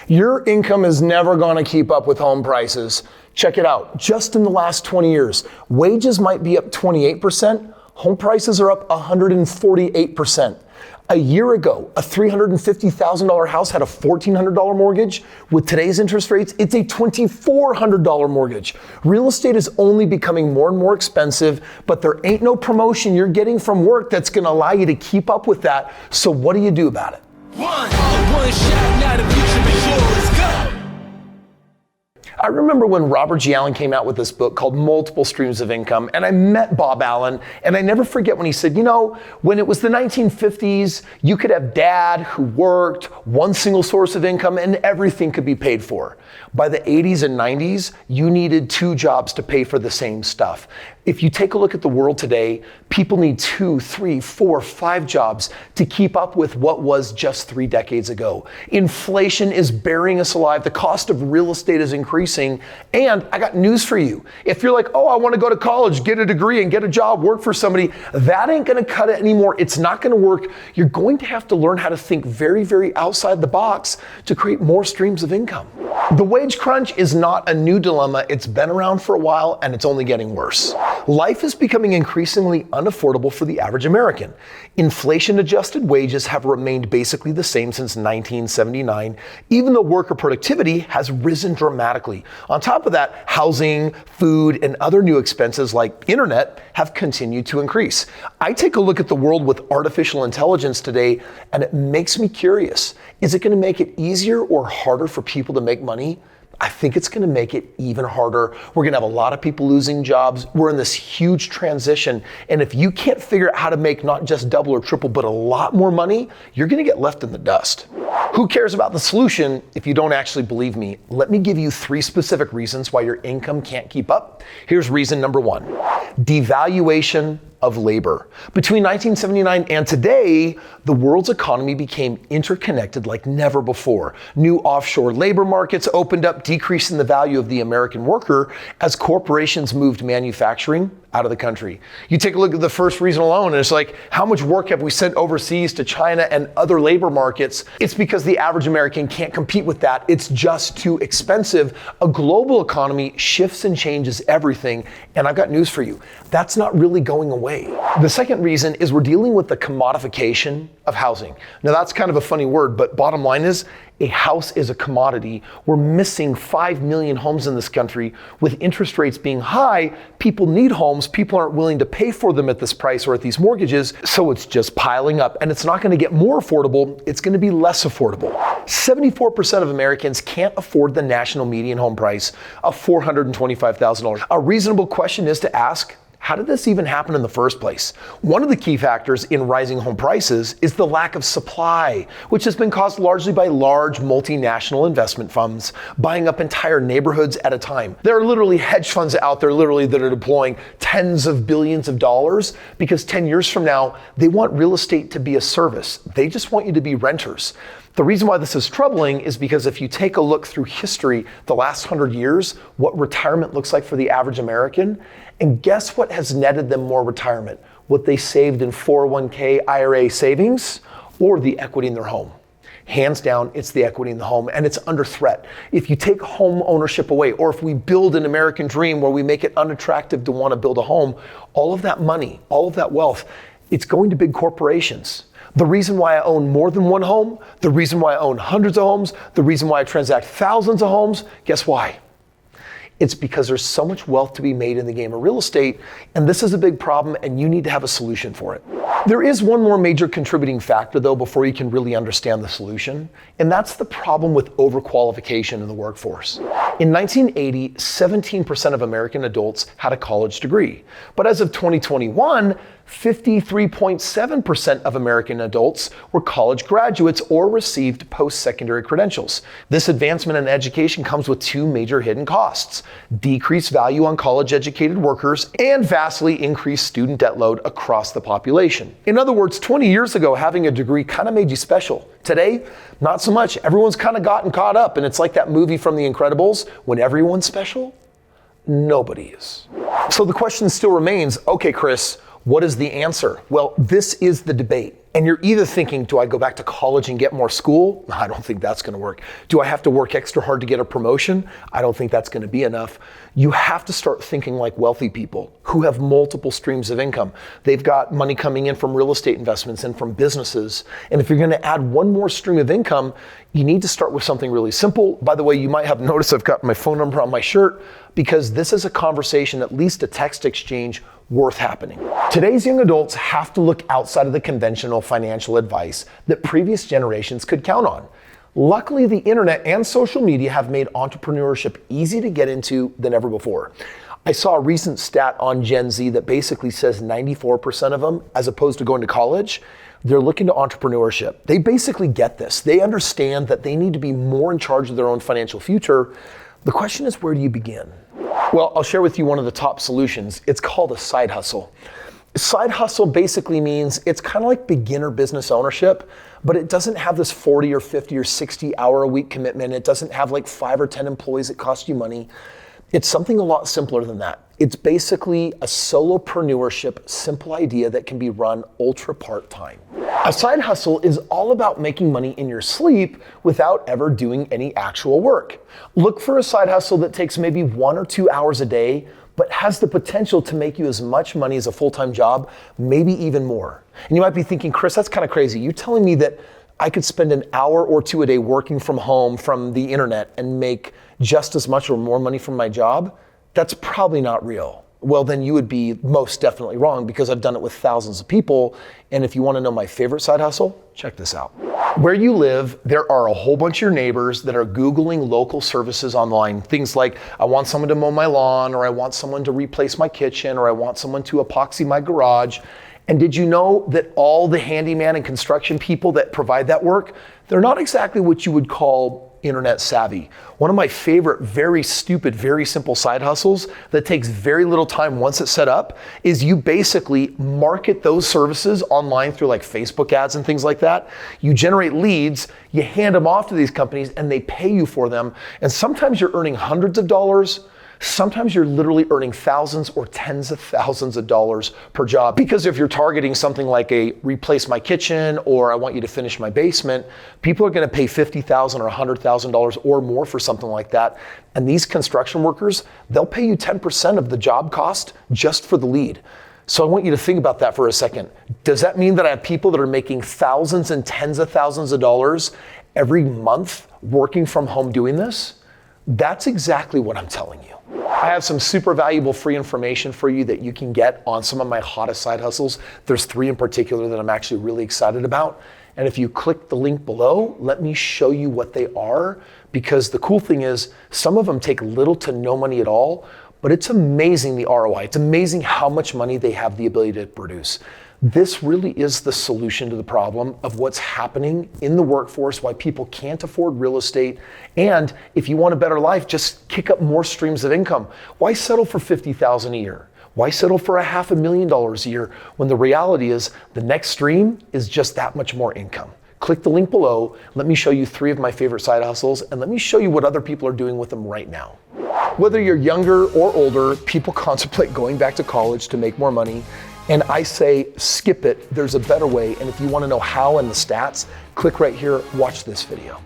Your income is never going to keep up with home prices. Check it out. Just in the last 20 years, wages might be up 28%. Home prices are up 148%. A year ago, a $350,000 house had a $1,400 mortgage. With today's interest rates, it's a $2,400 mortgage. Real estate is only becoming more and more expensive, but there ain't no promotion you're getting from work that's going to allow you to keep up with that. So what do you do about it? One shot, not a future before. Let's go. I remember when Robert G. Allen came out with this book called Multiple Streams of Income, and I met Bob Allen, and I never forget when he said, when it was the 1950s, you could have dad who worked, one single source of income, and everything could be paid for. By the 80s and 90s, you needed two jobs to pay for the same stuff. If you take a look at the world today, people need 2, 3, 4, 5 jobs to keep up with what was just 3 decades ago. Inflation is burying us alive. The cost of real estate is increasing. And I got news for you. If you're like, I want to go to college, get a degree and get a job, work for somebody, that ain't going to cut it anymore. It's not going to work. You're going to have to learn how to think very, very outside the box to create more streams of income. The wage crunch is not a new dilemma. It's been around for a while and it's only getting worse. Life is becoming increasingly unaffordable for the average American. Inflation-adjusted wages have remained basically the same since 1979, even though worker productivity has risen dramatically. On top of that, housing, food, and other new expenses like internet have continued to increase. I take a look at the world with artificial intelligence today, and it makes me curious. Is it going to make it easier or harder for people to make money? I think it's going to make it even harder. We're going to have a lot of people losing jobs. We're in this huge transition. And if you can't figure out how to make not just double or triple, but a lot more money, you're going to get left in the dust. Who cares about the solution if you don't actually believe me? Let me give you 3 specific reasons why your income can't keep up. Here's reason number 1. Devaluation of labor. Between 1979 and today, the world's economy became interconnected like never before. New offshore labor markets opened up, decreasing the value of the American worker as corporations moved manufacturing out of the country. You take a look at the first reason alone, and it's like, how much work have we sent overseas to China and other labor markets? It's because the average American can't compete with that. It's just too expensive. A global economy shifts and changes everything, and I've got news for you. That's not really going away. The second reason is we're dealing with the commodification of housing. Now that's kind of a funny word, but bottom line is, a house is a commodity. We're missing 5 million homes in this country. With interest rates being high, people need homes. People aren't willing to pay for them at this price or at these mortgages, so it's just piling up. And it's not going to get more affordable, it's going to be less affordable. 74% of Americans can't afford the national median home price of $425,000. A reasonable question is to ask, how did this even happen in the first place? One of the key factors in rising home prices is the lack of supply, which has been caused largely by large multinational investment funds buying up entire neighborhoods at a time. There are literally hedge funds out there that are deploying tens of billions of dollars because 10 years from now, they want real estate to be a service. They just want you to be renters. The reason why this is troubling is because if you take a look through history, the last 100 years, what retirement looks like for the average American, and guess what has netted them more retirement? What they saved in 401k, IRA savings, or the equity in their home. Hands down, it's the equity in the home, and it's under threat. If you take home ownership away, or if we build an American dream where we make it unattractive to want to build a home, all of that money, all of that wealth, it's going to big corporations. The reason why I own more than one home, the reason why I own hundreds of homes, the reason why I transact thousands of homes, guess why? It's because there's so much wealth to be made in the game of real estate, and this is a big problem, and you need to have a solution for it. There is one more major contributing factor, though, before you can really understand the solution, and that's the problem with overqualification in the workforce. In 1980, 17% of American adults had a college degree, but as of 2021, 53.7% of American adults were college graduates or received post-secondary credentials. This advancement in education comes with 2 major hidden costs: decreased value on college-educated workers and vastly increased student debt load across the population. In other words, 20 years ago, having a degree kind of made you special. Today, not so much. Everyone's kind of gotten caught up, and it's like that movie from The Incredibles, when everyone's special, nobody is. So the question still remains, okay, Kris, what is the answer? Well, this is the debate. And you're either thinking, do I go back to college and get more school? I don't think that's gonna work. Do I have to work extra hard to get a promotion? I don't think that's gonna be enough. You have to start thinking like wealthy people who have multiple streams of income. They've got money coming in from real estate investments and from businesses. And if you're gonna add one more stream of income, you need to start with something really simple. By the way, you might have noticed I've got my phone number on my shirt because this is a conversation, at least a text exchange, worth happening. Today's young adults have to look outside of the conventional financial advice that previous generations could count on. Luckily, the internet and social media have made entrepreneurship easy to get into than ever before. I saw a recent stat on Gen Z that basically says 94% of them, as opposed to going to college, they're looking to entrepreneurship. They basically get this. They understand that they need to be more in charge of their own financial future. The question is, where do you begin? Well, I'll share with you one of the top solutions. It's called a side hustle. Side hustle basically means it's kind of like beginner business ownership, but it doesn't have this 40 or 50 or 60 hour a week commitment. It doesn't have like 5 or 10 employees that cost you money. It's something a lot simpler than that. It's basically a solopreneurship, simple idea that can be run ultra part-time. A side hustle is all about making money in your sleep without ever doing any actual work. Look for a side hustle that takes maybe 1 or 2 hours a day, but has the potential to make you as much money as a full-time job, maybe even more. And you might be thinking, Kris, that's kind of crazy. You're telling me that I could spend an hour or 2 a day working from home from the internet and make just as much or more money from my job? That's probably not real. Well, then you would be most definitely wrong because I've done it with thousands of people. And if you want to know my favorite side hustle, check this out. Where you live, there are a whole bunch of your neighbors that are Googling local services online. Things like, I want someone to mow my lawn, or I want someone to replace my kitchen, or I want someone to epoxy my garage. And did you know that all the handyman and construction people that provide that work, they're not exactly what you would call internet savvy. One of my favorite, very stupid, very simple side hustles that takes very little time once it's set up is you basically market those services online through like Facebook ads and things like that. You generate leads, you hand them off to these companies and they pay you for them. And sometimes you're earning hundreds of dollars. Sometimes you're literally earning thousands or tens of thousands of dollars per job. Because if you're targeting something like a replace my kitchen or I want you to finish my basement, people are going to pay $50,000 or $100,000 or more for something like that. And these construction workers, they'll pay you 10% of the job cost just for the lead. So I want you to think about that for a second. Does that mean that I have people that are making thousands and tens of thousands of dollars every month working from home doing this? That's exactly what I'm telling you. I have some super valuable free information for you that you can get on some of my hottest side hustles. There's 3 in particular that I'm actually really excited about. And if you click the link below, let me show you what they are, because the cool thing is some of them take little to no money at all, but it's amazing the ROI. It's amazing how much money they have the ability to produce. This really is the solution to the problem of what's happening in the workforce, why people can't afford real estate. And if you want a better life, just kick up more streams of income. Why settle for $50,000 a year? Why settle for $500,000 a year when the reality is the next stream is just that much more income? Click the link below. Let me show you 3 of my favorite side hustles, and let me show you what other people are doing with them right now. Whether you're younger or older, people contemplate going back to college to make more money. And I say, skip it. There's a better way. And if you want to know how and the stats, click right here, watch this video.